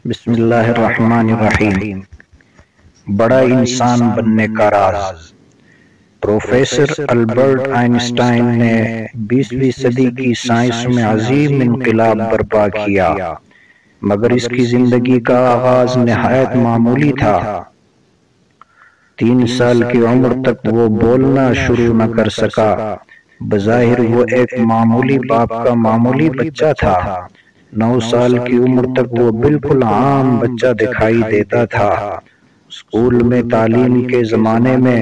بسم اللہ الرحمن الرحیم۔ بڑا انسان بننے کا راز۔ پروفیسر البرٹ آئنسٹائن نے 20ویں صدی کی سائنس میں عظیم انقلاب برپا کیا، مگر اس کی زندگی کا آغاز نہایت معمولی تھا۔ 3 سال کی عمر تک وہ بولنا شروع نہ کر سکا۔ بظاہر وہ ایک معمولی باپ کا معمولی بچہ تھا۔ 9 سال کی عمر تک وہ بالکل عام بچہ دکھائی دیتا تھا۔ اسکول میں تعلیم کے زمانے میں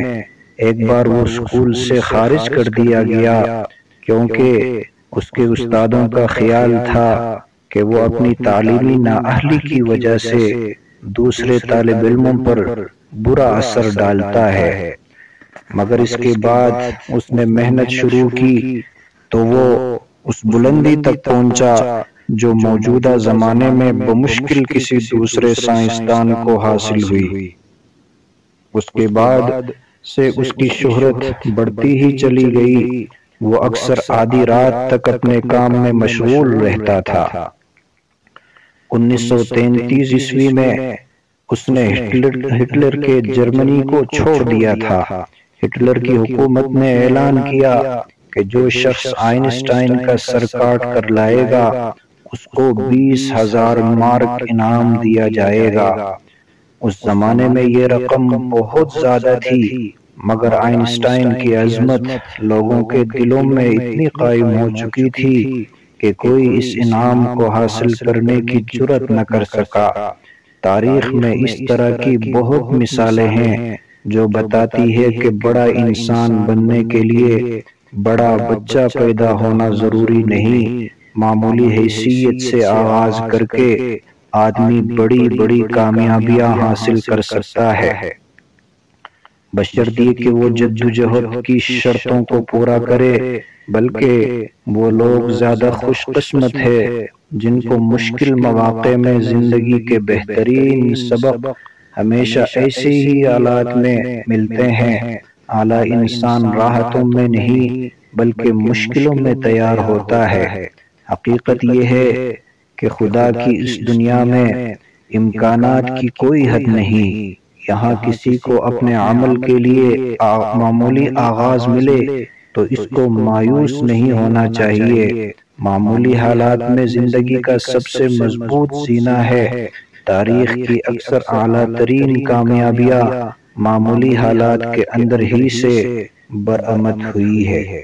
ایک بار وہ اسکول سے خارج کر دیا گیا کیونکہ اس کے استادوں کا خیال تھا کہ وہ اپنی تعلیمی نااہلی کی وجہ سے دوسرے طالب علموں پر برا اثر ڈالتا ہے، مگر اس کے بعد اس نے محنت شروع کی تو وہ اس بلندی تک پہنچا جو موجودہ زمانے میں بمشکل کسی دوسرے سائنسدان کو حاصل ہوئی۔ اس کے بعد سے اس کی شہرت بڑھتی ہی چلی گئی۔ وہ اکثر آدھی رات تک اپنے کام میں مشغول رہتا تھا۔ 1933 عیسوی میں اس نے ہٹلر کے جرمنی کو چھوڑ دیا تھا۔ ہٹلر کی حکومت نے اعلان کیا کہ جو شخص آئنسٹائن کا سر کاٹ کر لائے گا اس کو 20,000 مارک انعام دیا جائے گا۔ اس زمانے میں یہ رقم بہت زیادہ تھی، مگر آئنسٹائن کی عظمت لوگوں کے دلوں میں اتنی قائم ہو چکی تھی کہ کوئی اس انعام کو حاصل کرنے کی جرأت نہ کر سکا۔ تاریخ میں اس طرح کی بہت مثالیں ہیں جو بتاتی ہے کہ بڑا انسان بننے کے لیے بڑا بچہ پیدا ہونا ضروری نہیں۔ معمولی حیثیت سے آغاز کر کے آدمی بڑی بڑی کامیابیاں حاصل کر سکتا ہے، بشرطیکہ کہ وہ جدوجہد کی شرطوں کو پورا کرے۔ بلکہ وہ لوگ زیادہ خوش قسمت ہے جن کو مشکل مواقع میں زندگی کے بہترین سبق ہمیشہ ایسے ہی حالات میں ملتے ہیں۔ اعلیٰ انسان راحتوں میں نہیں بلکہ مشکلوں میں تیار ہوتا ہے۔ حقیقت یہ ہے کہ خدا کی اس دنیا میں امکانات کی کوئی حد نہیں۔ یہاں کسی کو اپنے عمل کے لیے معمولی آغاز ملے تو اس کو مایوس نہیں ہونا چاہیے۔ معمولی حالات میں زندگی کا سب سے مضبوط زینہ ہے۔ تاریخ کی اکثر اعلیٰ ترین کامیابیاں معمولی حالات کے اندر ہی سے برآمد ہوئی ہے۔